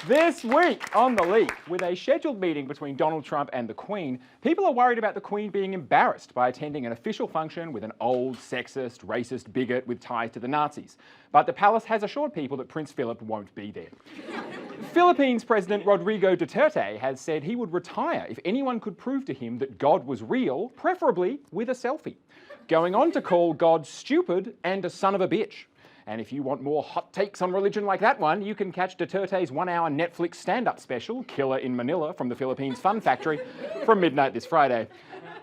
This week on The Leak, with a scheduled meeting between Donald Trump and the Queen, people are worried about the Queen being embarrassed by attending an official function with an old, sexist, racist bigot with ties to the Nazis. But the palace has assured people that Prince Philip won't be there. Philippines President Rodrigo Duterte has said he would retire if anyone could prove to him that God was real, preferably with a selfie, going on to call God stupid and a son of a bitch. And if you want more hot takes on religion like that one, you can catch Duterte's 1-hour Netflix stand-up special, Killer in Manila, from the Philippines Fun Factory, from midnight this Friday.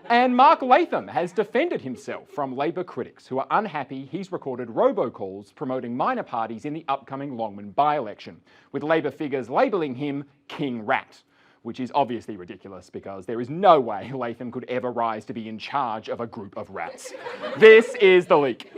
And Mark Latham has defended himself from Labor critics who are unhappy he's recorded robocalls promoting minor parties in the upcoming Longman by-election, with Labor figures labelling him King Rat, which is obviously ridiculous because there is no way Latham could ever rise to be in charge of a group of rats. This is The Leak.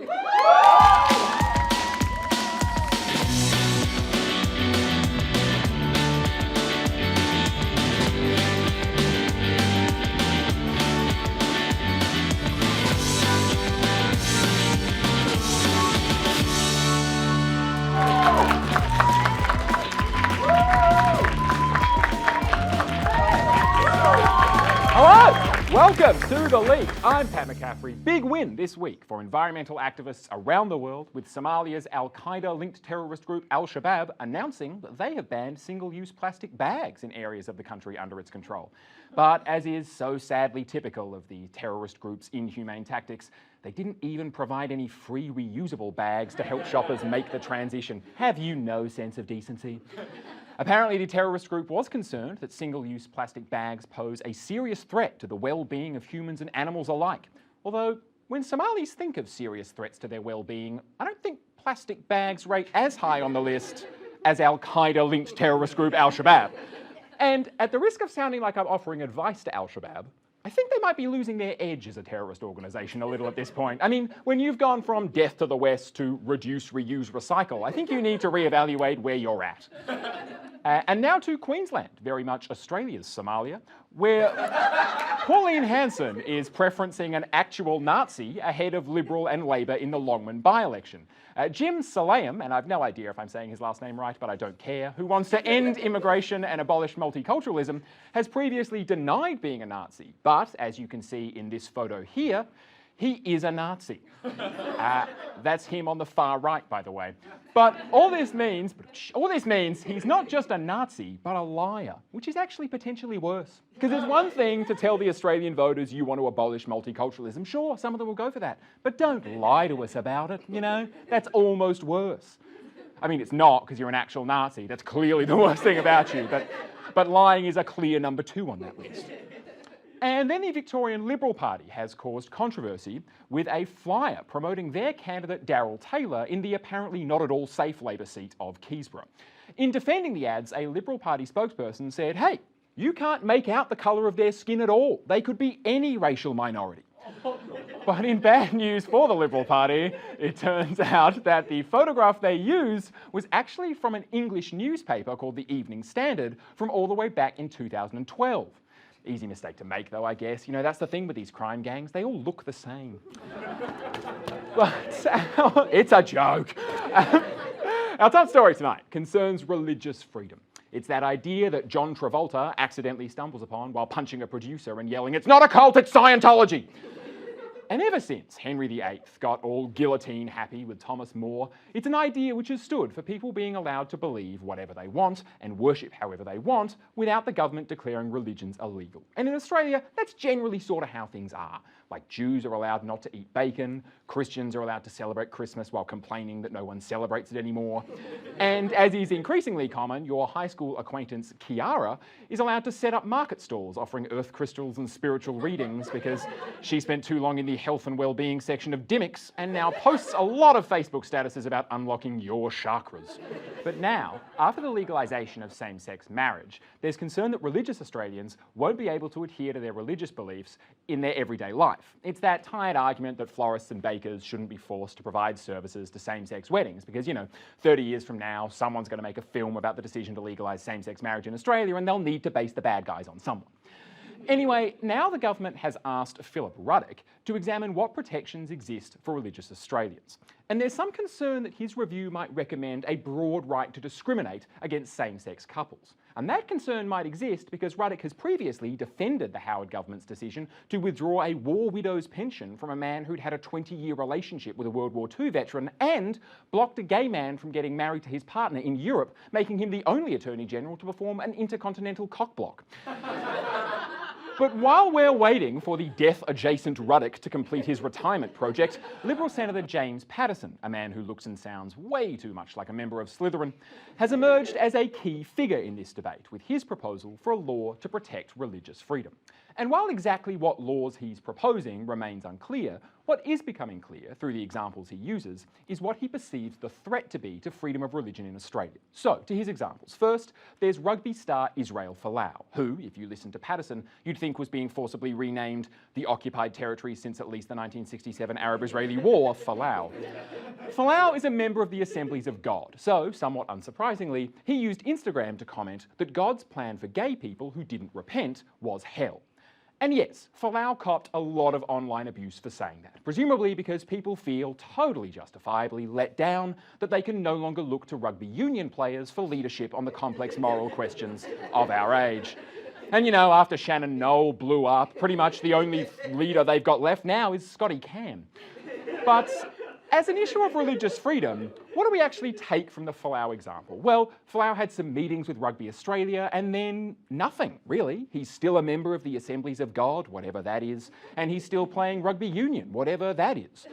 Welcome to The Leak. I'm Pat McCaffrey. Big win this week for environmental activists around the world, with Somalia's al-Qaeda-linked terrorist group Al-Shabaab announcing that they have banned single-use plastic bags in areas of the country under its control. But as is so sadly typical of the terrorist group's inhumane tactics, they didn't even provide any free reusable bags to help shoppers make the transition. Have you no sense of decency? Apparently, the terrorist group was concerned that single-use plastic bags pose a serious threat to the well-being of humans and animals alike. Although, when Somalis think of serious threats to their well-being, I don't think plastic bags rate as high on the list as al-Qaeda-linked terrorist group Al-Shabaab. And at the risk of sounding like I'm offering advice to Al-Shabaab, I think they might be losing their edge as a terrorist organisation a little at this point. I mean, when you've gone from death to the West to reduce, reuse, recycle, I think you need to reevaluate where you're at. And now to Queensland, very much Australia's Somalia, where Pauline Hanson is preferencing an actual Nazi ahead of Liberal and Labor in the Longman by-election. Jim Salayam, and I've no idea if I'm saying his last name right, but I don't care, who wants to end immigration and abolish multiculturalism, has previously denied being a Nazi. But, as you can see in this photo here, he is a Nazi. That's him on the far right, by the way. But all this means he's not just a Nazi, but a liar, which is actually potentially worse. Because it's one thing to tell the Australian voters you want to abolish multiculturalism. Sure, some of them will go for that. But don't lie to us about it, you know? That's almost worse. I mean, it's not, because you're an actual Nazi. That's clearly the worst thing about you. But lying is a clear number 2 on that list. And then the Victorian Liberal Party has caused controversy with a flyer promoting their candidate Daryl Taylor in the apparently not at all safe Labor seat of Keysborough. In defending the ads, a Liberal Party spokesperson said, "Hey, you can't make out the colour of their skin at all. They could be any racial minority." But in bad news for the Liberal Party, it turns out that the photograph they used was actually from an English newspaper called the Evening Standard from all the way back in 2012. Easy mistake to make, though, I guess. You know, that's the thing with these crime gangs. They all look the same. But it's a joke. Our top story tonight concerns religious freedom. It's that idea that John Travolta accidentally stumbles upon while punching a producer and yelling, "It's not a cult, it's Scientology!" And ever since Henry VIII got all guillotine happy with Thomas More, it's an idea which has stood for people being allowed to believe whatever they want and worship however they want without the government declaring religions illegal. And in Australia, that's generally sort of how things are. Like, Jews are allowed not to eat bacon, Christians are allowed to celebrate Christmas while complaining that no one celebrates it anymore. And as is increasingly common, your high school acquaintance Kiara is allowed to set up market stalls offering earth crystals and spiritual readings because she spent too long in the health and well-being section of Dimmicks and now posts a lot of Facebook statuses about unlocking your chakras. But now, after the legalisation of same-sex marriage, there's concern that religious Australians won't be able to adhere to their religious beliefs in their everyday life. It's that tired argument that florists and bakers shouldn't be forced to provide services to same-sex weddings because, you know, 30 years from now, someone's going to make a film about the decision to legalise same-sex marriage in Australia and they'll need to base the bad guys on someone. Anyway, now the government has asked Philip Ruddock to examine what protections exist for religious Australians. And there's some concern that his review might recommend a broad right to discriminate against same-sex couples. And that concern might exist because Ruddock has previously defended the Howard government's decision to withdraw a war widow's pension from a man who'd had a 20-year relationship with a World War II veteran and blocked a gay man from getting married to his partner in Europe, making him the only Attorney General to perform an intercontinental cockblock. But while we're waiting for the death-adjacent Ruddock to complete his retirement project, Liberal Senator James Paterson, a man who looks and sounds way too much like a member of Slytherin, has emerged as a key figure in this debate with his proposal for a law to protect religious freedom. And while exactly what laws he's proposing remains unclear, what is becoming clear through the examples he uses is what he perceives the threat to be to freedom of religion in Australia. So, to his examples. First, there's rugby star Israel Folau, who, if you listen to Paterson, you'd think was being forcibly renamed the occupied territory since at least the 1967 Arab-Israeli War, Folau. Folau is a member of the Assemblies of God, so, somewhat unsurprisingly, he used Instagram to comment that God's plan for gay people who didn't repent was hell. And yes, Folau copped a lot of online abuse for saying that, presumably because people feel totally justifiably let down that they can no longer look to rugby union players for leadership on the complex moral questions of our age. And you know, after Shannon Noll blew up, pretty much the only leader they've got left now is Scotty Cam. But as an issue of religious freedom, what do we actually take from the Folau example? Well, Folau had some meetings with Rugby Australia and then nothing, really. He's still a member of the Assemblies of God, whatever that is, and he's still playing rugby union, whatever that is.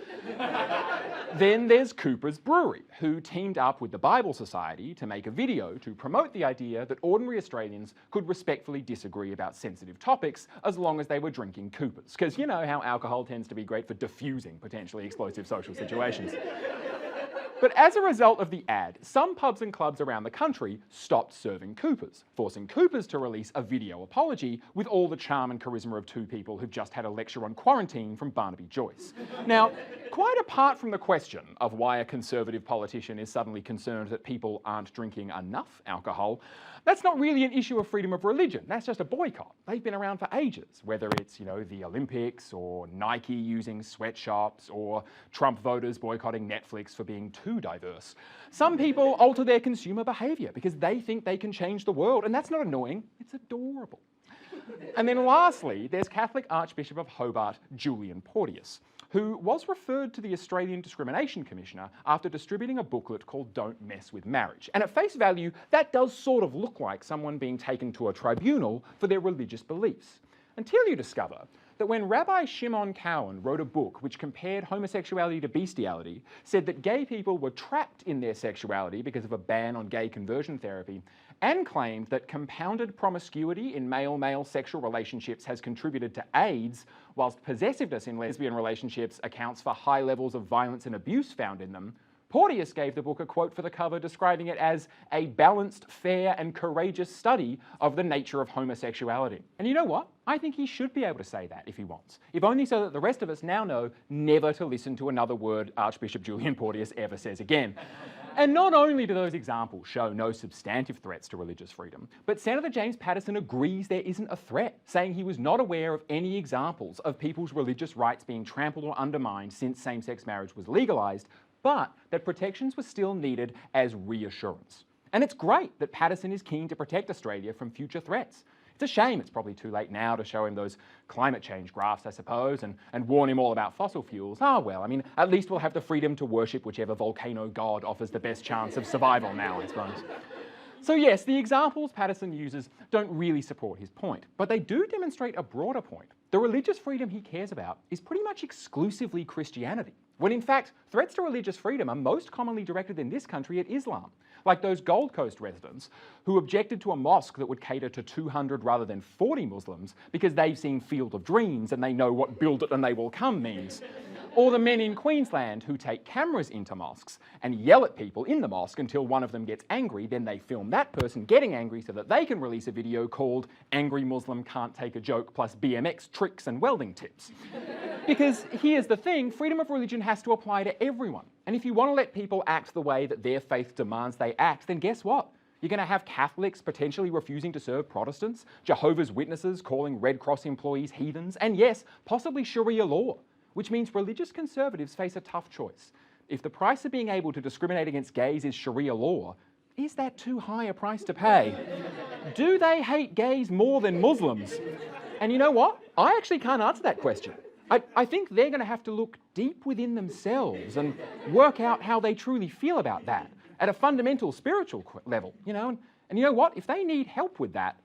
Then there's Cooper's Brewery, who teamed up with the Bible Society to make a video to promote the idea that ordinary Australians could respectfully disagree about sensitive topics as long as they were drinking Coopers, because you know how alcohol tends to be great for diffusing potentially explosive social situations. But as a result of the ad, some pubs and clubs around the country stopped serving Coopers, forcing Coopers to release a video apology with all the charm and charisma of two people who've just had a lecture on quarantine from Barnaby Joyce. Now, quite apart from the question of why a Conservative politician is suddenly concerned that people aren't drinking enough alcohol, that's not really an issue of freedom of religion. That's just a boycott. They've been around for ages, whether it's, you know, the Olympics or Nike using sweatshops or Trump voters boycotting Netflix for being too diverse. Some people alter their consumer behaviour because they think they can change the world, and that's not annoying, it's adorable. And then lastly, there's Catholic Archbishop of Hobart, Julian Porteous, who was referred to the Australian Discrimination Commissioner after distributing a booklet called Don't Mess with Marriage. And at face value, that does sort of look like someone being taken to a tribunal for their religious beliefs. Until you discover that when Rabbi Shimon Cowan wrote a book which compared homosexuality to bestiality, said that gay people were trapped in their sexuality because of a ban on gay conversion therapy, and claimed that compounded promiscuity in male-male sexual relationships has contributed to AIDS, whilst possessiveness in lesbian relationships accounts for high levels of violence and abuse found in them, Porteous gave the book a quote for the cover describing it as a balanced, fair and courageous study of the nature of homosexuality. And you know what? I think he should be able to say that if he wants, if only so that the rest of us now know never to listen to another word Archbishop Julian Porteous ever says again. And not only do those examples show no substantive threats to religious freedom, but Senator James Paterson agrees there isn't a threat, saying he was not aware of any examples of people's religious rights being trampled or undermined since same-sex marriage was legalised, but that protections were still needed as reassurance. And it's great that Paterson is keen to protect Australia from future threats. It's a shame it's probably too late now to show him those climate change graphs, I suppose, and warn him all about fossil fuels. Ah, well, I mean, at least we'll have the freedom to worship whichever volcano god offers the best chance of survival now, I suppose. So yes, the examples Paterson uses don't really support his point, but they do demonstrate a broader point. The religious freedom he cares about is pretty much exclusively Christianity, when in fact, threats to religious freedom are most commonly directed in this country at Islam, like those Gold Coast residents who objected to a mosque that would cater to 200 rather than 40 Muslims because they've seen Field of Dreams and they know what build it and they will come means. Or the men in Queensland who take cameras into mosques and yell at people in the mosque until one of them gets angry, then they film that person getting angry so that they can release a video called Angry Muslim Can't Take a Joke plus BMX Tricks and Welding Tips. Because here's the thing, freedom of religion has to apply to everyone. And if you want to let people act the way that their faith demands they act, then guess what? You're going to have Catholics potentially refusing to serve Protestants, Jehovah's Witnesses calling Red Cross employees heathens, and yes, possibly Sharia law, which means religious conservatives face a tough choice. If the price of being able to discriminate against gays is Sharia law, is that too high a price to pay? Do they hate gays more than Muslims? And you know what? I actually can't answer that question. I think they're going to have to look deep within themselves and work out how they truly feel about that at a fundamental spiritual level, you know? And you know what? If they need help with that,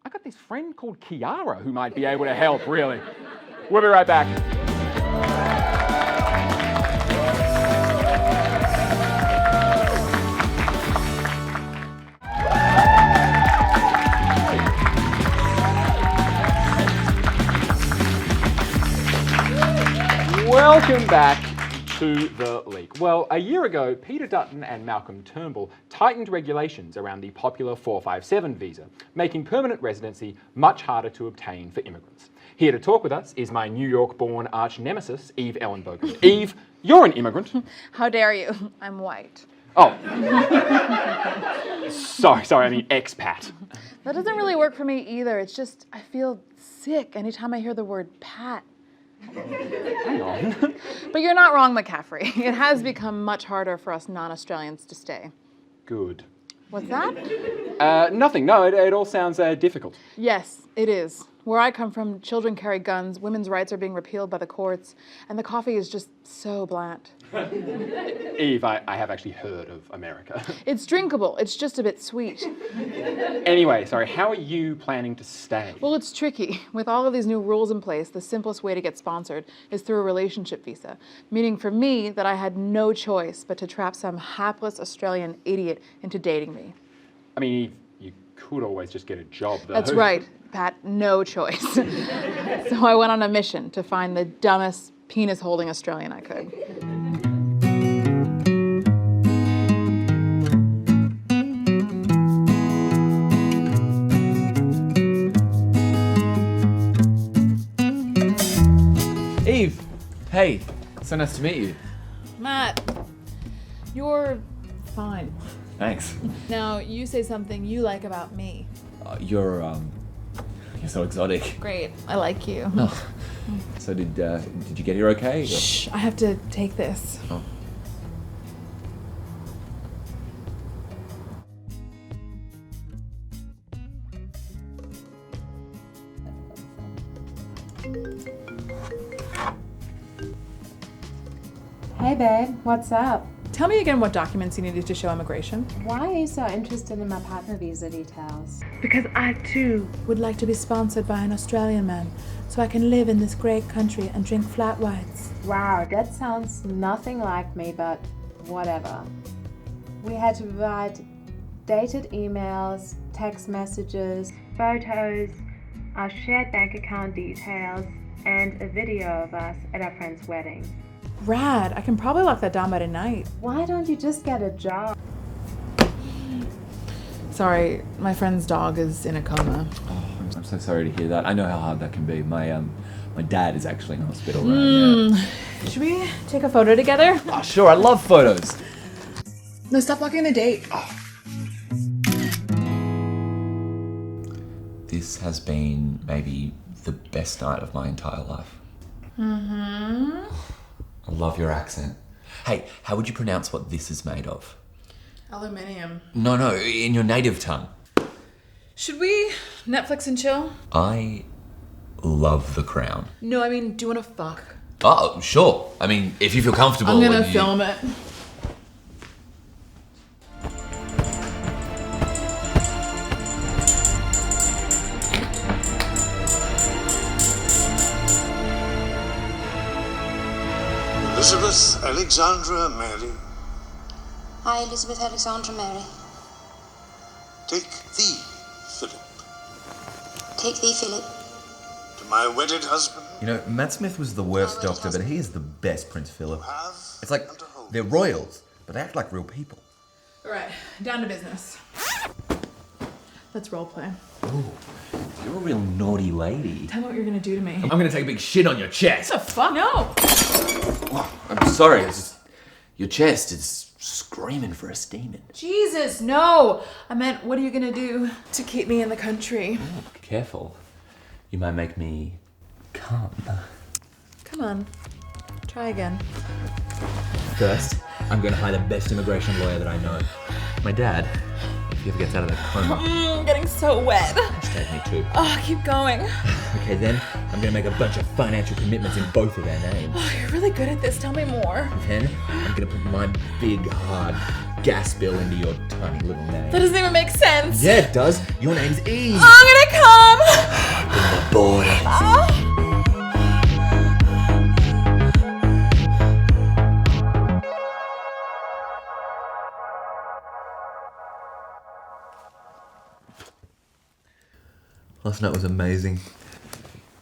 I got this friend called Kiara who might be able to help, really. We'll be right back. Welcome back to The Leak. Well, a year ago, Peter Dutton and Malcolm Turnbull tightened regulations around the popular 457 visa, making permanent residency much harder to obtain for immigrants. Here to talk with us is my New York-born arch-nemesis, Eve Ellenbogen. Eve, you're an immigrant. How dare you? I'm white. Oh. sorry, I mean expat. That doesn't really work for me either. It's just, I feel sick anytime I hear the word pat. Hang on. But you're not wrong, McCaffrey. It has become much harder for us non-Australians to stay. Good. What's that? Nothing. No, it all sounds difficult. Yes, it is. Where I come from, children carry guns, women's rights are being repealed by the courts, and the coffee is just so bland. Eve, I have actually heard of America. It's drinkable. It's just a bit sweet. Anyway, sorry, how are you planning to stay? Well, it's tricky. With all of these new rules in place, the simplest way to get sponsored is through a relationship visa, meaning for me that I had no choice but to trap some hapless Australian idiot into dating me. I mean, Eve, you could always just get a job, though. That's right, Pat, no choice. So I went on a mission to find the dumbest penis-holding Australian I could. Eve, hey, so nice to meet you. Matt, you're fine. Thanks. Now, you say something you like about me. You're so exotic. Great, I like you. Oh. So did you get here okay? Shh, I have to take this. Oh. Hey babe, what's up? Tell me again what documents you needed to show immigration. Why are you so interested in my partner visa details? Because I too would like to be sponsored by an Australian man so I can live in this great country and drink flat whites. Wow, that sounds nothing like me, but whatever. We had to provide dated emails, text messages, photos, our shared bank account details, and a video of us at our friend's wedding. Rad, I can probably lock that down by tonight. Why don't you just get a job? Sorry, my friend's dog is in a coma. Oh, I'm so sorry to hear that. I know how hard that can be. My dad is actually in hospital right now. Should we take a photo together? Oh, sure, I love photos. No, stop blocking the date. This has been maybe the best night of my entire life. Mm-hmm. I love your accent. Hey, how would you pronounce what this is made of? Aluminium. No, in your native tongue. Should we Netflix and chill? I love The Crown. No, I mean, do you want to fuck? Oh, sure. I mean, if you feel comfortable. I'm gonna film it. Elizabeth Alexandra Mary. I, Elizabeth Alexandra Mary. Take thee, Philip, Take thee, Philip. to my wedded husband. You know, Matt Smith was the worst doctor, but he is the best Prince Philip. Have It's like and to hold. they're royals, but they act like real people. All right, down to business. Let's roleplay. You're a real naughty lady. Tell me what you're gonna do to me. I'm gonna take a big shit on your chest. What the fuck? No! I'm sorry, it's just, Your chest is screaming for a steaming. Jesus, no! I meant, what are you gonna do to keep me in the country? Careful. You might make me come. Come on, try again. First, I'm going to hire the best immigration lawyer that I know. My dad, if he ever gets out of that coma. I'm getting so wet. Hashtag me too. Oh, keep going. Okay, then I'm going to make a bunch of financial commitments in both of their names. Oh, you're really good at this. Tell me more. Then I'm going to put my big, hard gas bill into your tiny little name. That doesn't even make sense. Yeah, it does. Your name's Eve. I'm gonna come. Open the border. Oh. Last night was amazing.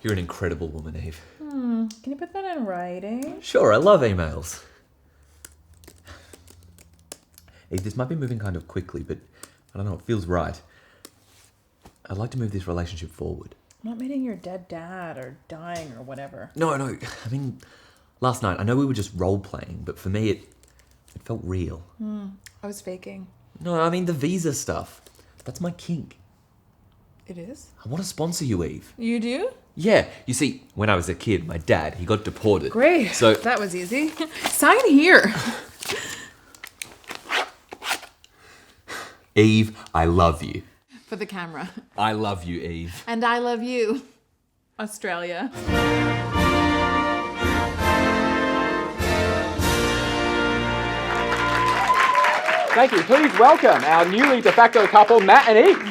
You're an incredible woman, Eve. Can you put that in writing? Sure, I love emails. Eve, this might be moving kind of quickly, but I don't know, it feels right. I'd like to move this relationship forward. I'm not meeting your dead dad or dying or whatever. No, I mean, last night, I know we were just role-playing, but for me, it felt real. I was faking. No, I mean the visa stuff. That's my kink. It is? I want to sponsor you, Eve. You do? Yeah, you see, when I was a kid, my dad, he got deported. Great. So that was easy. Sign here. Eve, I love you. For the camera. I love you, Eve. And I love you, Australia. Thank you. Please welcome our newly de facto couple, Matt and Eve.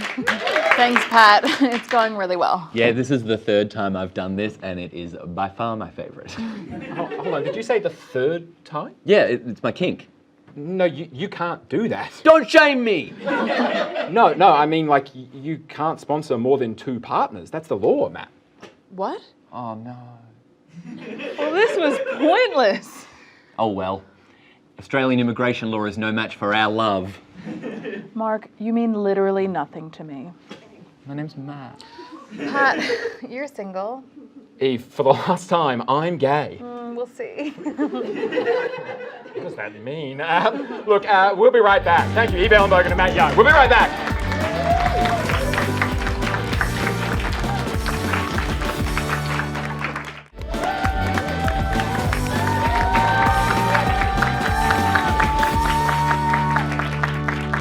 Thanks, Pat. It's going really well. Yeah, this is the third time I've done this, and it is by far my favourite. Hold on, did you say the third time? Yeah, it's my kink. No, you can't do that. Don't shame me! No, I mean, like, you can't sponsor more than 2 partners. That's the law, Matt. What? Oh, no. Well, this was pointless. Oh, well. Australian immigration law is no match for our love. Mark, you mean literally nothing to me. My name's Matt. Pat, you're single. Eve, for the last time, I'm gay. We'll see. What does that mean? Look, we'll be right back. Thank you, Eve Ellenbogen and Matt Young. We'll be right back.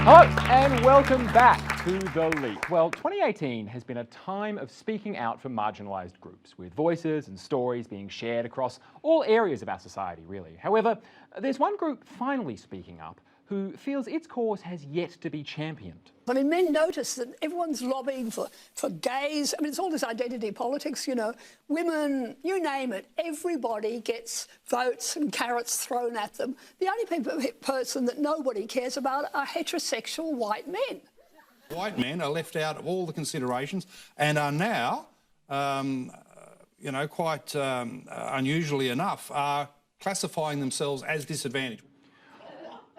Hello and welcome back to The Leap. Well, 2018 has been a time of speaking out for marginalised groups, with voices and stories being shared across all areas of our society, really. However, there's one group finally speaking up who feels its cause has yet to be championed. I mean, men notice that everyone's lobbying for gays. I mean, it's all this identity politics, you know. Women, you name it, everybody gets votes and carrots thrown at them. The only person that nobody cares about are heterosexual white men. White men are left out of all the considerations and are now, quite unusually enough, are classifying themselves as disadvantaged.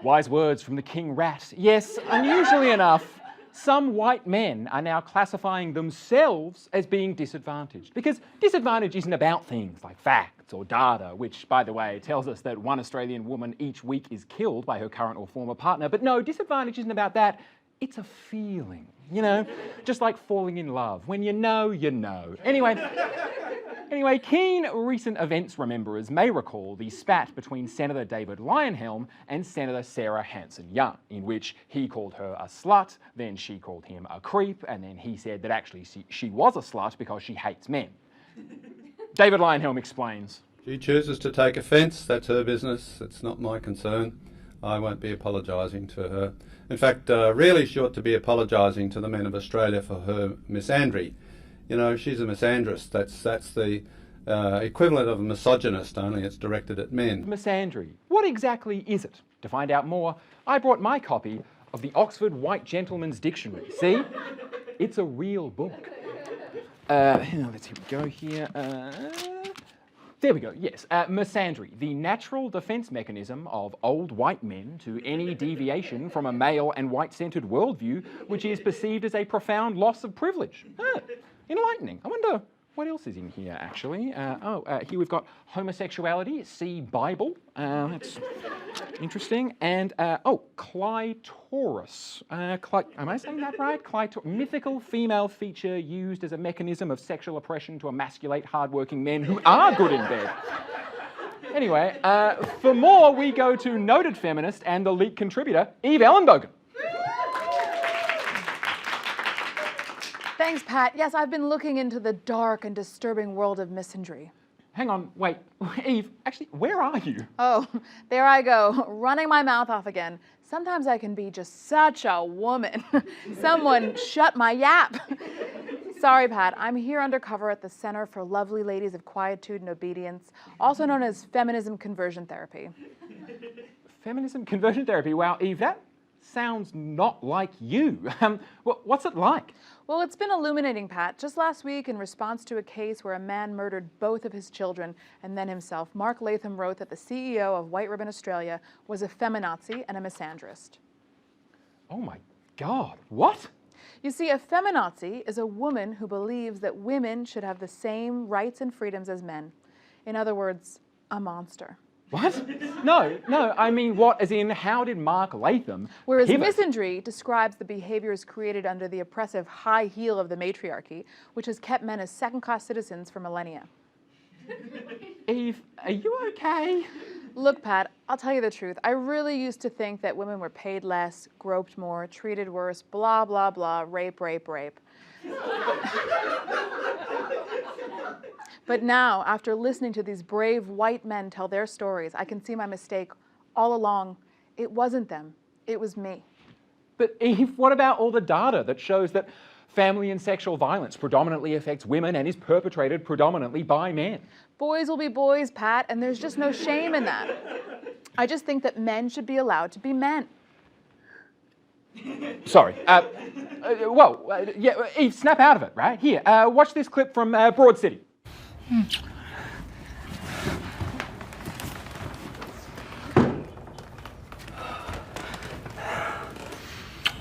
Wise words from the king rat. Yes, unusually enough, some white men are now classifying themselves as being disadvantaged. Because disadvantage isn't about things like facts or data, which, by the way, tells us that 1 Australian woman each week is killed by her current or former partner. But no, disadvantage isn't about that. It's a feeling, you know, just like falling in love. When you know, you know. Anyway, keen recent events rememberers may recall the spat between Senator David Leyonhjelm and Senator Sarah Hanson-Young, in which he called her a slut, then she called him a creep, and then he said that actually she was a slut because she hates men. David Leyonhjelm explains. She chooses to take offence, that's her business, it's not my concern. I won't be apologising to her. In fact, really she ought to be apologising to the men of Australia for her misandry. You know, she's a misandrist. That's the equivalent of a misogynist, only it's directed at men. Misandry. What exactly is it? To find out more, I brought my copy of the Oxford White Gentleman's Dictionary. See? It's a real book. Let's go here. There we go, yes. Misandry, the natural defence mechanism of old white men to any deviation from a male and white-centred worldview, which is perceived as a profound loss of privilege. Enlightening. I wonder what else is in here, actually? Here we've got homosexuality, see Bible. That's interesting. And, clitoris. Am I saying that right? Mythical female feature used as a mechanism of sexual oppression to emasculate hardworking men who are good in bed. Anyway, for more, we go to noted feminist and the leak contributor, Eve Ellenbogen. Thanks, Pat. Yes, I've been looking into the dark and disturbing world of misandry. Hang on, wait. Eve, actually, where are you? Oh, there I go, running my mouth off again. Sometimes I can be just such a woman. Someone shut my yap. Sorry, Pat. I'm here undercover at the Center for Lovely Ladies of Quietude and Obedience, also known as Feminism Conversion Therapy. Feminism Conversion Therapy? Wow, Eve, that sounds not like you. What's it like? Well, it's been illuminating, Pat. Just last week, in response to a case where a man murdered both of his children and then himself, Mark Latham wrote that the CEO of White Ribbon Australia was a feminazi and a misandrist. Oh my God, what? You see, a feminazi is a woman who believes that women should have the same rights and freedoms as men. In other words, a monster. What? No, I mean what, as in how did Mark Latham Whereas pivot? misandry describes the behaviors created under the oppressive high heel of the matriarchy, which has kept men as second-class citizens for millennia. Eve, are you okay? Look, Pat, I'll tell you the truth. I really used to think that women were paid less, groped more, treated worse, blah, blah, blah, rape, rape, rape. But now, after listening to these brave white men tell their stories, I can see my mistake all along. It wasn't them, it was me. But Eve, what about all the data that shows that family and sexual violence predominantly affects women and is perpetrated predominantly by men? Boys will be boys, Pat, and there's just no shame in that. I just think that men should be allowed to be men. Sorry. Eve, snap out of it, right? Here, watch this clip from Broad City.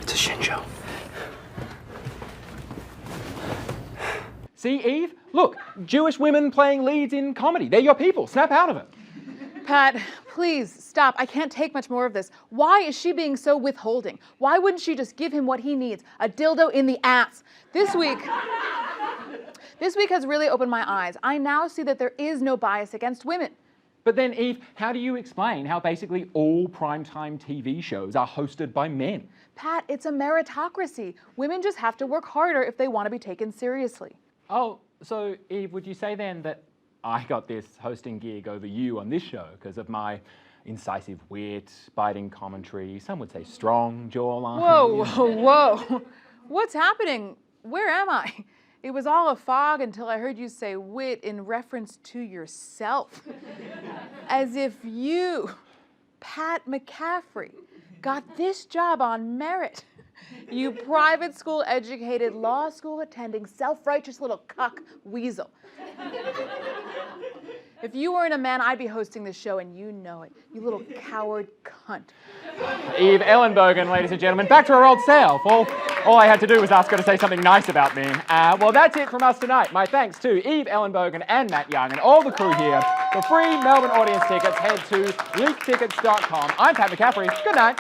It's a shit show. See, Eve? Look, Jewish women playing leads in comedy. They're your people. Snap out of it. Pat, please stop. I can't take much more of this. Why is she being so withholding? Why wouldn't she just give him what he needs? A dildo in the ass. This week has really opened my eyes. I now see that there is no bias against women. But then, Eve, how do you explain how basically all primetime TV shows are hosted by men? Pat, it's a meritocracy. Women just have to work harder if they want to be taken seriously. Oh, so Eve, would you say then that I got this hosting gig over you on this show because of my incisive wit, biting commentary, some would say strong jawline? Whoa. What's happening? Where am I? It was all a fog until I heard you say wit in reference to yourself. As if you, Pat McCaffrey, got this job on merit. You private school educated, law school attending, self-righteous little cuck weasel. If you weren't a man, I'd be hosting this show, and you know it. You little coward cunt. Eve Ellenbogen, ladies and gentlemen, back to her old self. All I had to do was ask her to say something nice about me. Well, that's it from us tonight. My thanks to Eve Ellenbogen and Matt Young and all the crew here. For free Melbourne audience tickets, head to leaktickets.com. I'm Pat McCaffrey. Good night.